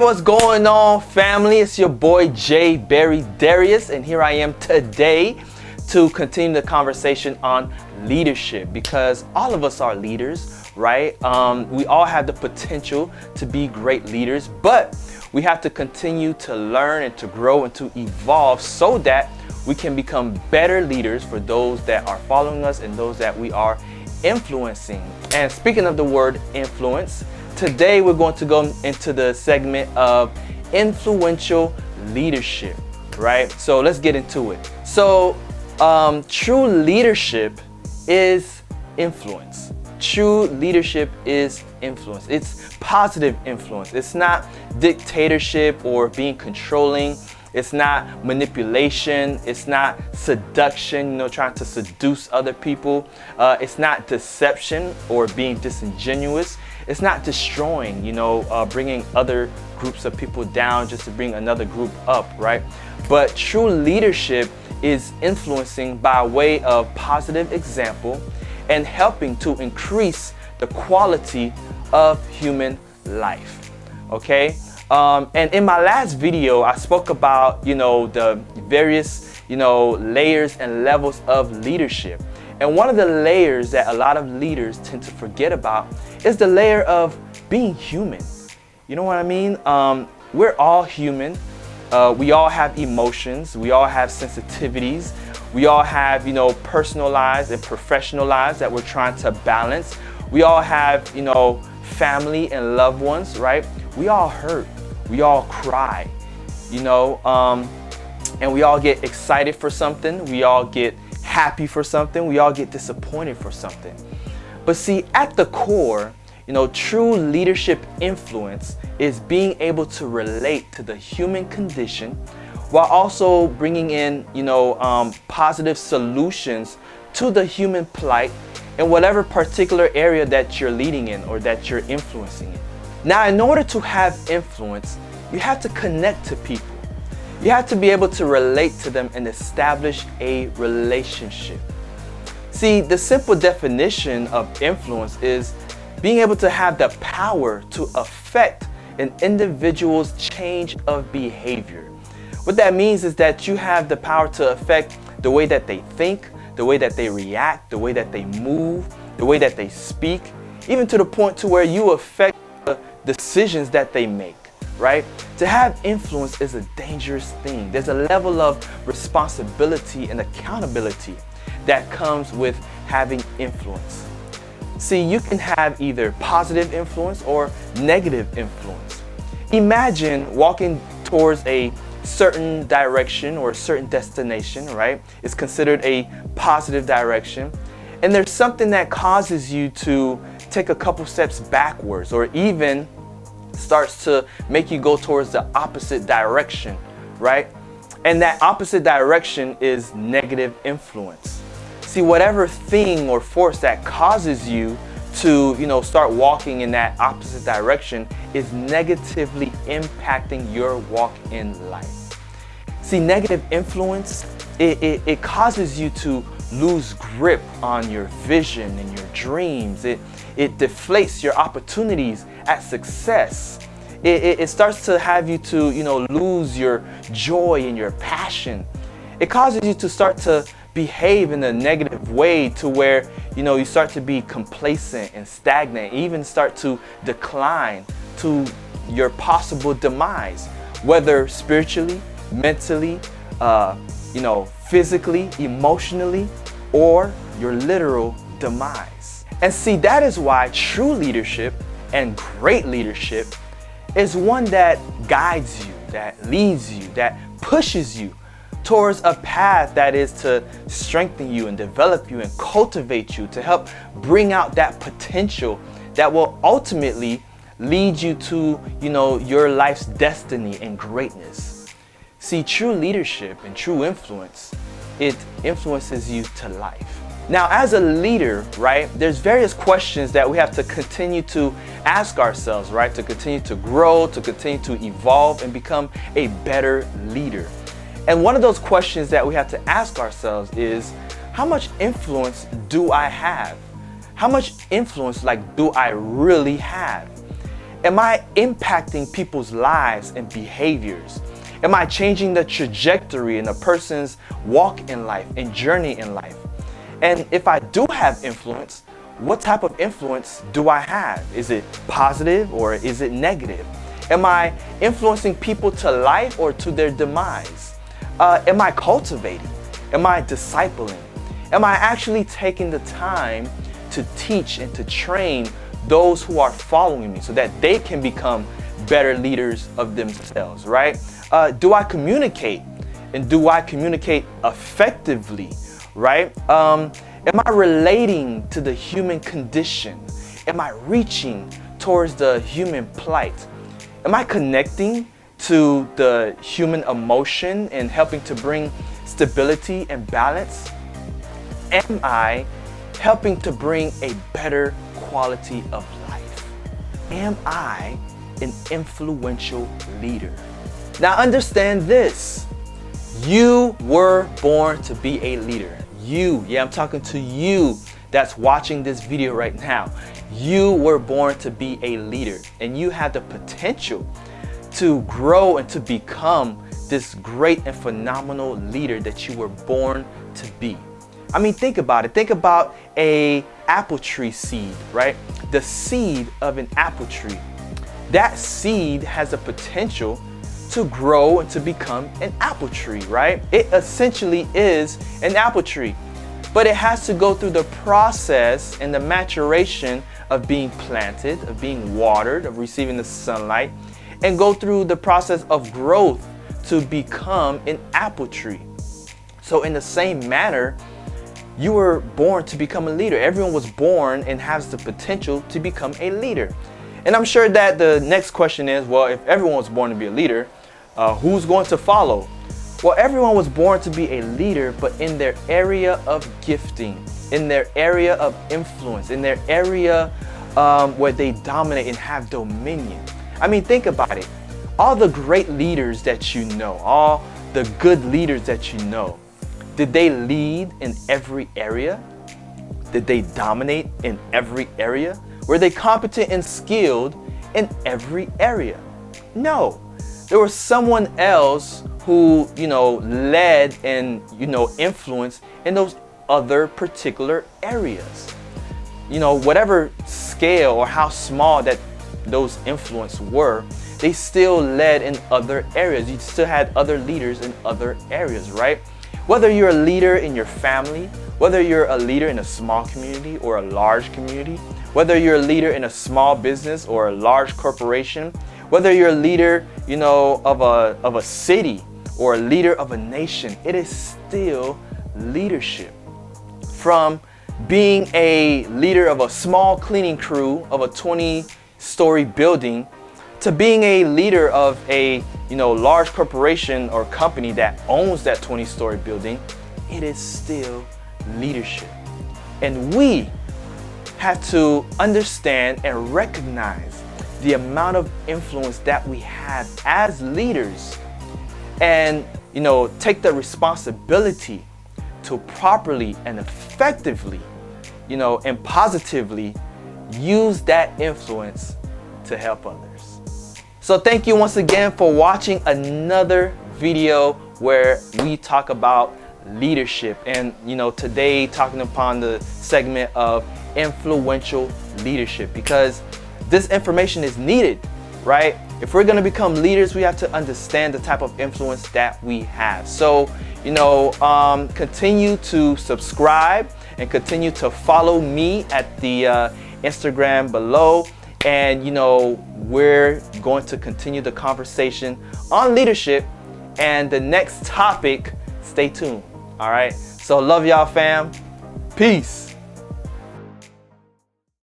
what's going on, family? It's your boy J. Barry Darius, and here I am today to continue the conversation on leadership, because all of us are leaders, right? We all have the potential to be great leaders, but we have to continue to learn and to grow and to evolve so that we can become better leaders for those that are following us and those that we are influencing. And speaking of the word influence, today we're going to go into the segment of influential leadership, right? So let's get into it. So true leadership is influence. True leadership is influence. It's positive influence. It's not dictatorship or being controlling. It's not manipulation. It's not seduction, trying to seduce other people. It's not deception or being disingenuous. It's not destroying, bringing other groups of people down just to bring another group up, right? But true leadership is influencing by way of positive example and helping to increase the quality of human life, okay? And in my last video, I spoke about, the various, layers and levels of leadership. And one of the layers that a lot of leaders tend to forget about is the layer of being human. You know what I mean? We're all human. We all have emotions. We all have sensitivities. We all have, personal lives and professional lives that we're trying to balance. We all have, family and loved ones, right? We all hurt. We all cry, and we all get excited for something. We all get happy for something. We all get disappointed for something. But see, at the core, true leadership influence is being able to relate to the human condition while also bringing in, positive solutions to the human plight in whatever particular area that you're leading in or that you're influencing in. Now, in order to have influence, you have to connect to people. You have to be able to relate to them and establish a relationship. See, the simple definition of influence is being able to have the power to affect an individual's change of behavior. What that means is that you have the power to affect the way that they think, the way that they react, the way that they move, the way that they speak, even to the point to where you affect the decisions that they make, right? To have influence is a dangerous thing. There's a level of responsibility and accountability that comes with having influence. See, you can have either positive influence or negative influence. Imagine walking towards a certain direction or a certain destination, right? It's considered a positive direction. And there's something that causes you to take a couple steps backwards or even starts to make you go towards the opposite direction, right? And that opposite direction is negative influence. See, whatever thing or force that causes you to, start walking in that opposite direction is negatively impacting your walk in life. See, negative influence, it causes you to lose grip on your vision and your dreams. It deflates your opportunities at success. It starts to have you to, lose your joy and your passion. It causes you to start to behave in a negative way to where, you start to be complacent and stagnant, even start to decline to your possible demise, whether spiritually, mentally, physically, emotionally, or your literal demise. And see, that is why true leadership and great leadership is one that guides you, that leads you, that pushes you towards a path that is to strengthen you and develop you and cultivate you to help bring out that potential that will ultimately lead you to, your life's destiny and greatness. See, true leadership and true influence, it influences you to life. Now, as a leader, right, there's various questions that we have to continue to ask ourselves, right, to continue to grow, to continue to evolve and become a better leader. And one of those questions that we have to ask ourselves is, how much influence do I have? How much influence, do I really have? Am I impacting people's lives and behaviors? Am I changing the trajectory in a person's walk in life and journey in life? And if I do have influence, what type of influence do I have? Is it positive or is it negative? Am I influencing people to life or to their demise? Am I cultivating? Am I discipling? Am I actually taking the time to teach and to train those who are following me so that they can become better leaders of themselves, right? Do I communicate, and do I communicate effectively, right? Am I relating to the human condition? Am I reaching towards the human plight? Am I connecting to the human emotion and helping to bring stability and balance? Am I helping to bring a better quality of life? Am I an influential leader? Now understand this. You were born to be a leader. You, I'm talking to you that's watching this video right now. You were born to be a leader, and you have the potential to grow and to become this great and phenomenal leader that you were born to be. I mean, think about it. Think about a apple tree seed, right? The seed of an apple tree. That seed has a potential to grow and to become an apple tree, right? It essentially is an apple tree, but it has to go through the process and the maturation of being planted, of being watered, of receiving the sunlight, and go through the process of growth to become an apple tree. So in the same manner, you were born to become a leader. Everyone was born and has the potential to become a leader. And I'm sure that the next question is, well, if everyone was born to be a leader, who's going to follow? Well, everyone was born to be a leader, but in their area of gifting, in their area of influence, in their area where they dominate and have dominion. I mean, think about it. All the great leaders that you know, all the good leaders that you know, did they lead in every area? Did they dominate in every area? Were they competent and skilled in every area? No. There was someone else who, led and, influenced in those other particular areas. Whatever scale or how small that those influence were, they still led in other areas. You still had other leaders in other areas, right? Whether you're a leader in your family, whether you're a leader in a small community or a large community, whether you're a leader in a small business or a large corporation, whether you're a leader, of a city or a leader of a nation, it is still leadership. From being a leader of a small cleaning crew of a 20-story building to being a leader of a large corporation or company that owns that 20-story building, it is still leadership. And we have to understand and recognize the amount of influence that we have as leaders and take the responsibility to properly and effectively and positively use that influence to help others. So thank you once again for watching another video where we talk about leadership, and today talking upon the segment of influential leadership, because this information is needed, right? If we're going to become leaders, we have to understand the type of influence that we have. So continue to subscribe and continue to follow me at the Instagram below. And we're going to continue the conversation on leadership, and the next topic, stay tuned. All right, so love y'all, fam. Peace.